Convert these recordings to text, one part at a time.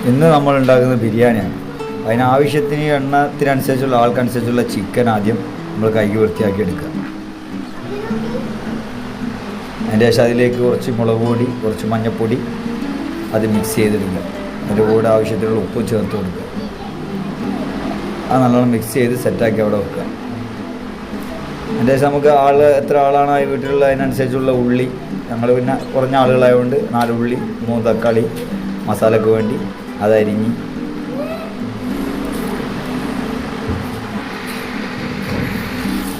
ഇന്ന് നമ്മൾ ഉണ്ടാക്കുന്നത് ബിരിയാണിയാണ്. അതിനാവശ്യത്തിന് എണ്ണത്തിനനുസരിച്ചുള്ള ആൾക്കനുസരിച്ചുള്ള ചിക്കൻ ആദ്യം നമ്മൾ കൈക്ക് വൃത്തിയാക്കി എടുക്കുക. അതിൻ്റെ ശേഷം അതിലേക്ക് കുറച്ച് മുളക് പൊടി, കുറച്ച് മഞ്ഞൾപ്പൊടി അത് മിക്സ് ചെയ്തെടുക്കുക. അതിൻ്റെ കൂടെ ആവശ്യത്തിനുള്ള ഉപ്പ് ചേർത്ത് കൊടുക്കുക. അത് നല്ലോണം മിക്സ് ചെയ്ത് സെറ്റാക്കി അവിടെ വെക്കുക. അതിൻ്റെ ശേഷം നമുക്ക് എത്ര ആളാണ് ഈ വീട്ടിലുള്ള അതിനനുസരിച്ചുള്ള ഉള്ളി, ഞങ്ങൾ പിന്നെ കുറഞ്ഞ ആളുകളായതുകൊണ്ട് 4 ഉള്ളി 3 തക്കാളി മസാലയ്ക്ക് വേണ്ടി അതരിഞ്ഞ്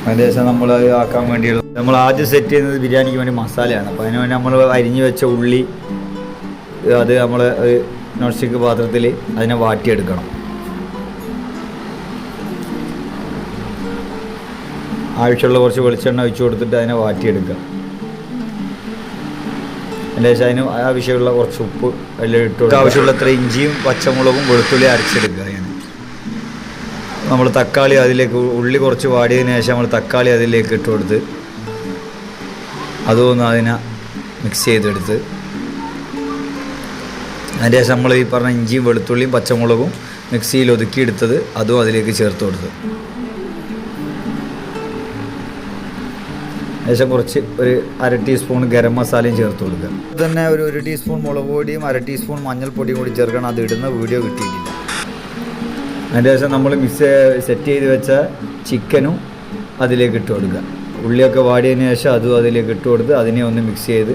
അതിന് ശേഷം നമ്മൾ ആക്കാൻ വേണ്ടിയുള്ള നമ്മൾ ആദ്യം സെറ്റ് ചെയ്യുന്നത് ബിരിയാണിക്ക് വേണ്ടി മസാലയാണ്. അപ്പോൾ അതിന് വേണ്ടി നമ്മൾ അരിഞ്ഞ് വെച്ച ഉള്ളി അത് നമ്മൾ നോൺ സ്റ്റിക്ക് പാത്രത്തിൽ അതിനെ വാട്ടിയെടുക്കണം. ആവശ്യമുള്ള കുറച്ച് വെളിച്ചെണ്ണ ഒഴിച്ച് കൊടുത്തിട്ട് അതിനെ വാട്ടിയെടുക്കുക. അതിൻ്റെ ശേഷം അതിന് ആവശ്യമുള്ള കുറച്ച് ഉപ്പ് എല്ലാം ഇട്ട് കൊടുക്കുക. ആവശ്യമുള്ള അത്ര ഇഞ്ചിയും പച്ചമുളകും വെളുത്തുള്ളി അരച്ചെടുക്കുക. അതിന് നമ്മൾ തക്കാളി അതിലേക്ക് ഉള്ളി കുറച്ച് വാടിയതിന് ശേഷം നമ്മൾ തക്കാളി അതിലേക്ക് ഇട്ട് കൊടുത്ത് അതൊന്ന് അതിനെ മിക്സ് ചെയ്തെടുത്ത് അതിൻ്റെ ശേഷം നമ്മൾ ഈ പറഞ്ഞ ഇഞ്ചിയും വെളുത്തുള്ളിയും പച്ചമുളകും മിക്സിയിൽ ഒതുക്കിയെടുത്തത് അതും അതിലേക്ക് ചേർത്ത് കൊടുത്ത് ശേഷം കുറച്ച് ഒരു 1/2 ടീസ്പൂൺ ഗരം മസാലയും ചേർത്ത് കൊടുക്കുക. തന്നെ ഒരു 1 ടീസ്പൂൺ മുളക് പൊടിയും 1/2 ടീസ്പൂൺ മഞ്ഞൾപ്പൊടിയും കൂടി ചേർക്കണം. അത് ഇടുന്ന വീഡിയോ കിട്ടിയിട്ടില്ല. അതിൻ്റെ ശേഷം നമ്മൾ സെറ്റ് ചെയ്ത് വെച്ച ചിക്കനും അതിലേക്ക് ഇട്ട് കൊടുക്കുക. ഉള്ളിയൊക്കെ വാടിയതിന് ശേഷം അതും അതിലേക്ക് ഇട്ട് കൊടുത്ത് അതിനെ ഒന്ന് മിക്സ് ചെയ്ത്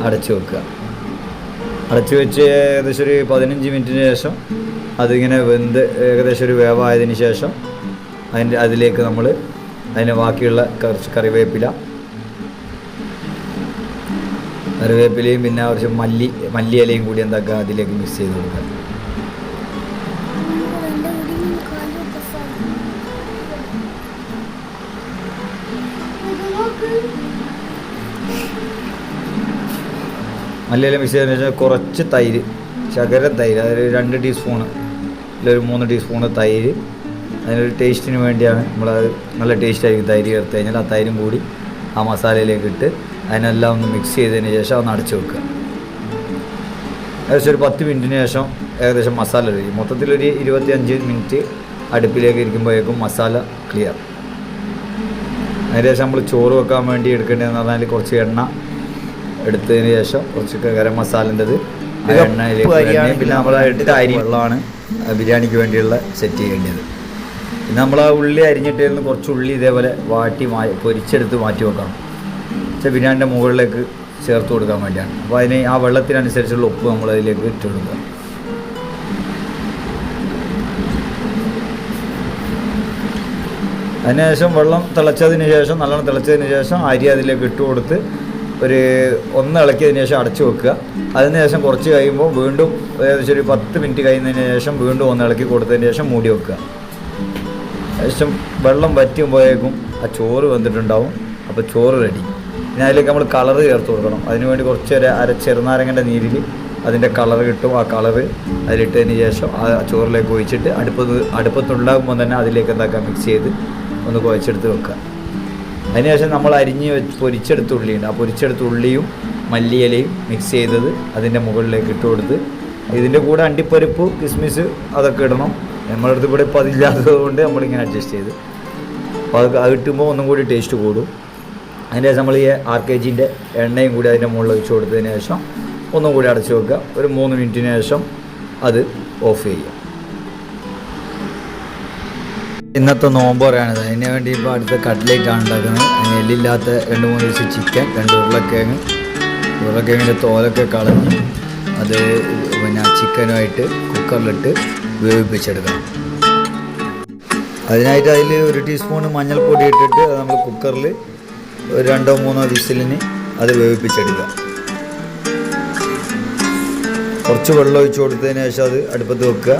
അടച്ചു വെക്കുക. അടച്ചു വെച്ച് ഏകദേശം ഒരു 15 മിനിറ്റിന് ശേഷം അതിങ്ങനെ വെന്ത് ഏകദേശം ഒരു വേവായതിന് ശേഷം അതിലേക്ക് നമ്മൾ അതിന് ബാക്കിയുള്ള കുറച്ച് കറിവേപ്പിലയും പിന്നെ കുറച്ച് മല്ലിയിലയും കൂടി എന്താക്കുക അതിലേക്ക് മിക്സ് ചെയ്ത് കൊടുക്കുക. മല്ലിയില മിക്സ് ചെയ്തതിന് ശേഷം കുറച്ച് തൈര്, ശകലം തൈര്, അതൊരു 2 ടീസ്പൂണ് ഒരു 3 ടീസ്പൂണ് തൈര്. അതിനൊരു ടേസ്റ്റിന് വേണ്ടിയാണ്. നമ്മളത് നല്ല ടേസ്റ്റായിരിക്കും തൈര് ചേർത്ത് കഴിഞ്ഞാൽ. ആ തൈരും കൂടി ആ മസാലയിലേക്ക് ഇട്ട് അതിനെല്ലാം ഒന്ന് മിക്സ് ചെയ്തതിന് ശേഷം ഒന്ന് അടച്ചു വെക്കുക. ഏകദേശം ഒരു 10 മിനിറ്റിന് ശേഷം ഏകദേശം മസാല കഴിയും. മൊത്തത്തിലൊരു 25 മിനിറ്റ് അടുപ്പിലേക്ക് ഇരിക്കുമ്പോഴേക്കും മസാല ക്ലിയർ. അതിന് ശേഷം നമ്മൾ ചോറ് വെക്കാൻ വേണ്ടി എടുക്കേണ്ടതെന്ന് പറഞ്ഞാൽ കുറച്ച് എണ്ണ എടുത്തതിന് ശേഷം കുറച്ച് ഗരം മസാലൻ്റെത് എണ്ണയിലേക്ക് പിന്നെ നമ്മൾ എടുത്ത അരി വെള്ളമാണ് ബിരിയാണിക്ക് വേണ്ടിയുള്ള സെറ്റ് ചെയ്യേണ്ടത്. പിന്നെ നമ്മൾ ആ ഉള്ളി അരിഞ്ഞിട്ട് കുറച്ച് ഉള്ളി ഇതേപോലെ പൊരിച്ചെടുത്ത് മാറ്റി വെക്കണം. പക്ഷേ ബിരിയാണിൻ്റെ മുകളിലേക്ക് ചേർത്ത് കൊടുക്കാൻ വേണ്ടിയാണ്. അപ്പോൾ അതിന് ആ വെള്ളത്തിനനുസരിച്ചുള്ള ഉപ്പ് നമ്മൾ അതിലേക്ക് ഇട്ട് കൊടുക്കുക. അതിനുശേഷം വെള്ളം തിളച്ചതിന് ശേഷം നല്ലോണം തിളച്ചതിന് ശേഷം അരി അതിലേക്ക് ഇട്ട് കൊടുത്ത് ഒന്ന് ഇളക്കിയതിന് ശേഷം അടച്ചു വെക്കുക. അതിനുശേഷം കുറച്ച് കഴിയുമ്പോൾ വീണ്ടും ഏകദേശം ഒരു 10 മിനിറ്റ് കഴിയുന്നതിന് ശേഷം വീണ്ടും ഒന്ന് ഇളക്കി കൊടുത്തതിന് ശേഷം മൂടി വെക്കുക. ശേഷം വെള്ളം വറ്റുമ്പോഴേക്കും ആ ചോറ് വെന്തിട്ടുണ്ടാവും. അപ്പോൾ ചോറ് റെഡി. പിന്നെ അതിലേക്ക് നമ്മൾ കളറ് ചേർത്ത് കൊടുക്കണം. അതിനുവേണ്ടി കുറച്ച് ചെറുനാരങ്ങൻ്റെ നീരിൽ അതിൻ്റെ കളറ് കിട്ടും. ആ കളറ് അതിലിട്ടതിന് ശേഷം ആ ചോറിലേക്ക് ഒഴിച്ചിട്ട് അടുപ്പത്തുണ്ടാകുമ്പോൾ തന്നെ അതിലേക്ക് എന്താക്കുക മിക്സ് ചെയ്ത് ഒന്ന് കുഴച്ചെടുത്ത് വെക്കുക. അതിനുശേഷം നമ്മൾ പൊരിച്ചെടുത്ത ഉള്ളിയുണ്ട്. ആ പൊരിച്ചെടുത്ത ഉള്ളിയും മല്ലിയിലയും മിക്സ് ചെയ്തത് അതിൻ്റെ മുകളിലേക്ക് ഇട്ട് കൊടുത്ത് ഇതിൻ്റെ കൂടെ അണ്ടിപ്പരിപ്പ് കിസ്മിസ് അതൊക്കെ ഇടണം. നമ്മുടെ അടുത്ത് ഇവിടെ ഇപ്പോൾ അതില്ലാത്തത് കൊണ്ട് നമ്മളിങ്ങനെ അഡ്ജസ്റ്റ് ചെയ്ത് അപ്പോൾ അത് ഇട്ടുമ്പോൾ ഒന്നും കൂടി ടേസ്റ്റ് കൂടും. അതിൻ്റെ ശേഷം നമ്മൾ ഈ RKGൻ്റെ എണ്ണയും കൂടി അതിൻ്റെ മുകളിൽ ഒഴിച്ച് കൊടുത്തതിന് ശേഷം ഒന്നും കൂടി അടച്ചു വെക്കുക. ഒരു 3 മിനിറ്റിന് ശേഷം അത് ഓഫ് ചെയ്യുക. ഇന്നത്തെ നോമ്പ് പറയാനത്. അതിന് വേണ്ടി ഇപ്പോൾ അടുത്ത കട്ട്ലേറ്റാണ് ഉണ്ടാക്കുന്നത്. അതിന് എല്ലില്ലാത്ത 2-3 പീസ് ചിക്കൻ, 2 ഉരുളക്കിഴങ്ങിൻ്റെ തോലൊക്കെ കളഞ്ഞ് അത് പിന്നെ ചിക്കനുമായിട്ട് കുക്കറിലിട്ട് വേവിപ്പിച്ചെടുക്കണം. അതിനായിട്ട് അതിൽ 1 ടീസ്പൂൺ മഞ്ഞൾപ്പൊടി ഇട്ടിട്ട് അത് നമ്മൾ കുക്കറിൽ ഒരു 2-3 വിസിലിന് അത് വേവിപ്പിച്ചെടുക്കുക. കുറച്ച് വെള്ളം ഒഴിച്ച് കൊടുത്തതിന് ശേഷം അത് അടുപ്പത്ത് വെക്കുക.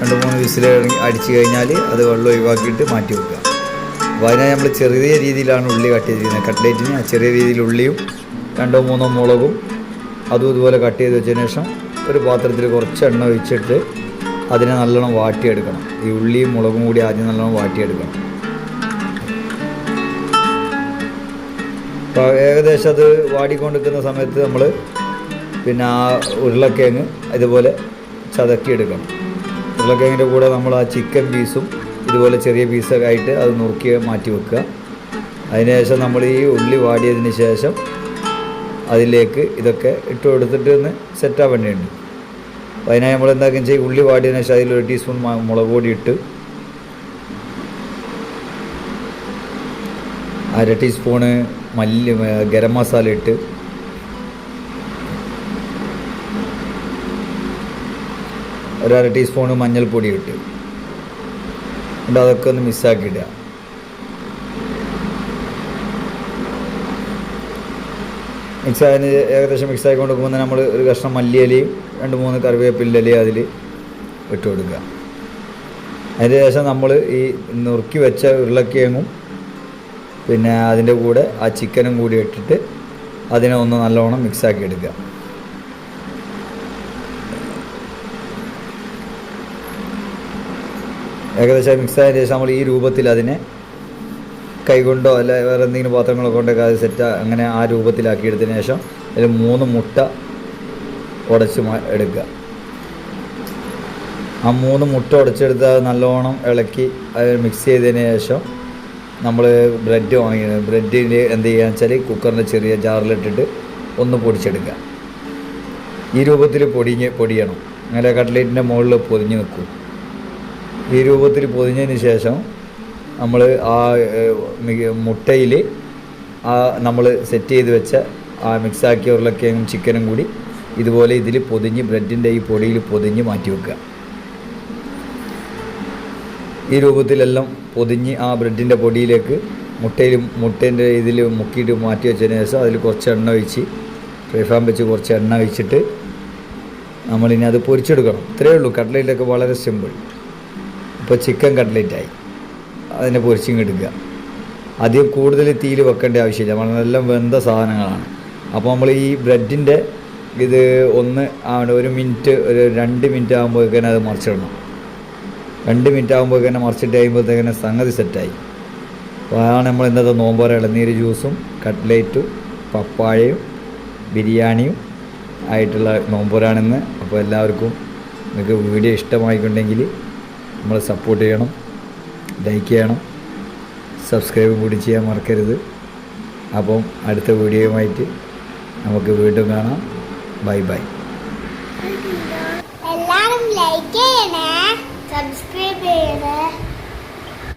2-3 വിസിൽ അടിച്ച് കഴിഞ്ഞാൽ അത് വെള്ളം ഒഴിവാക്കിയിട്ട് മാറ്റി വെക്കുക. അപ്പോൾ അതിനായി നമ്മൾ ചെറിയ രീതിയിലാണ് ഉള്ളി കട്ട് ചെയ്തിരിക്കുന്നത്. കട്ട്ലേറ്റിന് ചെറിയ രീതിയിൽ ഉള്ളിയും 2-3 മുളകും അതും ഇതുപോലെ കട്ട് ചെയ്ത് വെച്ചതിന് ശേഷം ഒരു പാത്രത്തിൽ കുറച്ച് എണ്ണ ഒഴിച്ചിട്ട് അതിനെ നല്ലോണം വാട്ടിയെടുക്കണം. ഈ ഉള്ളിയും മുളകും കൂടി ആദ്യം നല്ലോണം വാട്ടിയെടുക്കണം. അപ്പോൾ ഏകദേശം അത് വാടിക്കൊണ്ടിരിക്കുന്ന സമയത്ത് നമ്മൾ പിന്നെ ആ ഉരുളക്കിഴങ്ങ് ഇതുപോലെ ചതക്കിയെടുക്കണം. ഉരുളക്കിഴങ്ങിൻ്റെ കൂടെ നമ്മൾ ആ ചിക്കൻ പീസും ഇതുപോലെ ചെറിയ പീസൊക്കെ ആയിട്ട് അത് നുറുക്കി മാറ്റി വെക്കുക. അതിനുശേഷം നമ്മൾ ഈ ഉള്ളി വാടിയതിന് ശേഷം അതിലേക്ക് ഇതൊക്കെ ഇട്ട് കൊടുത്തിട്ട് ഒന്ന് സെറ്റാൻ വേണ്ടിയുണ്ട്. അപ്പോൾ അതിനായി നമ്മൾ എന്താക്കുകയും ചെയ്യും, ഉള്ളി വാടിയതിന് ശേഷം അതിൽ 1 ടീസ്പൂൺ മുളക് പൊടി ഇട്ട് 1/2 ടീസ്പൂണ് ഗരം മസാല ഇട്ട് ഒരു 1/2 ടീസ്പൂണ് മഞ്ഞൾപ്പൊടി ഇട്ട് എന്നിട്ട് അതൊക്കെ ഒന്ന് മിക്സാക്കിയിടുക. മിക്സായതിന് ഏകദേശം മിക്സാക്കി കൊടുക്കുമ്പോൾ നമ്മൾ ഒരു കഷ്ണം മല്ലിയിലയും 2-3 കറിവേപ്പിലയും അതിൽ ഇട്ട് കൊടുക്കുക. അതിന് ശേഷം നമ്മൾ ഈ നുറുക്കി വെച്ച ഉരുളക്കിഴങ്ങും പിന്നെ അതിൻ്റെ കൂടെ ആ ചിക്കനും കൂടി ഇട്ടിട്ട് അതിനെ ഒന്ന് നല്ലോണം മിക്സാക്കി എടുക്കുക. ഏകദേശം മിക്സായതിന് ശേഷം നമ്മൾ ഈ രൂപത്തിൽ അതിനെ കൈകൊണ്ടോ അല്ല വേറെ എന്തെങ്കിലും പാത്രങ്ങളോ കൊണ്ടൊക്കെ അത് സെറ്റ് അങ്ങനെ ആ രൂപത്തിലാക്കിയെടുത്തതിന് ശേഷം അതിൽ 3 മുട്ട ഉടച്ച് എടുക്കുക. ആ 3 മുട്ട ഉടച്ചെടുത്ത് അത് നല്ലോണം ഇളക്കി അത് മിക്സ് ചെയ്തതിന് ശേഷം നമ്മൾ ബ്രെഡ് ബ്രെഡിൽ എന്ത് ചെയ്യുകയെന്ന് വെച്ചാൽ കുക്കറിൻ്റെ ചെറിയ ജാറിലിട്ടിട്ട് ഒന്ന് പൊടിച്ചെടുക്കുക. ഈ രൂപത്തിൽ പൊടിയണം. അങ്ങനെ കട്ട്ലേറ്റിൻ്റെ മുകളിൽ പൊതിഞ്ഞ് നിൽക്കും. ഈ രൂപത്തിൽ പൊതിഞ്ഞതിന് ശേഷം നമ്മൾ ആ മുട്ടയിൽ ആ നമ്മൾ സെറ്റ് ചെയ്ത് വെച്ച ആ മിക്സാക്കിയ ഉരുളക്കിഴങ്ങും ചിക്കനും കൂടി ഇതുപോലെ ഇതിൽ പൊതിഞ്ഞ് ബ്രെഡിൻ്റെ ഈ പൊടിയിൽ പൊതിഞ്ഞ് മാറ്റി വെക്കുക. ഈ രൂപത്തിലെല്ലാം പൊതിഞ്ഞ് ആ ബ്രെഡിൻ്റെ പൊടിയിലേക്ക് മുട്ടേൻ്റെ ഇതിൽ മുക്കിയിട്ട് മാറ്റി വെച്ചതിന് ശേഷം അതിൽ കുറച്ച് എണ്ണ ഒഴിച്ച് ഫ്രൈ പാൻ വെച്ച് കുറച്ച് എണ്ണ ഒഴിച്ചിട്ട് നമ്മളിനി അത് പൊരിച്ചെടുക്കണം. ഇത്രയേ ഉള്ളൂ. കട്ട്ലേറ്റൊക്കെ വളരെ സിമ്പിൾ. ഇപ്പോൾ ചിക്കൻ കട്ട്ലേറ്റായി. അതിനെ പൊരിച്ചിങ്ങെടുക്കുക. അധികം കൂടുതൽ തീയിൽ വെക്കേണ്ട ആവശ്യമില്ല. നമ്മളെല്ലാം വെന്ത സാധനങ്ങളാണ്. അപ്പോൾ നമ്മൾ ഈ ബ്രെഡിൻ്റെ ഇത് ഒരു മിനിറ്റ് ഒരു 2 മിനിറ്റ് ആകുമ്പോഴേക്കും അത് മറിച്ചിടണം. 2 മിനിറ്റ് ആകുമ്പോഴേക്കും മറിച്ചിട്ട് കഴിയുമ്പോഴത്തേക്കും സംഗതി സെറ്റായി. അപ്പോൾ അതാണ് നമ്മൾ ഇന്നത്തെ നോമ്പോര ഇളനീര് ജ്യൂസും കട്ട്ലേറ്റും പപ്പായയും ബിരിയാണിയും ആയിട്ടുള്ള നോമ്പോരാണെന്ന്. അപ്പോൾ എല്ലാവർക്കും നിങ്ങൾക്ക് വീഡിയോ ഇഷ്ടമായിട്ടുണ്ടെങ്കിൽ നമ്മൾ സപ്പോർട്ട് ചെയ്യണം, ലൈക്ക് ചെയ്യണം, സബ്സ്ക്രൈബും കൂടി ചെയ്യാൻ മറക്കരുത്. അപ്പം അടുത്ത വീഡിയോയുമായിട്ട് നമുക്ക് വീണ്ടും കാണാം. Bye bye. എല്ലാവരും ലൈക്ക് ചെയ്യണേ, സബ്സ്ക്രൈബ് ചെയ്യണേ.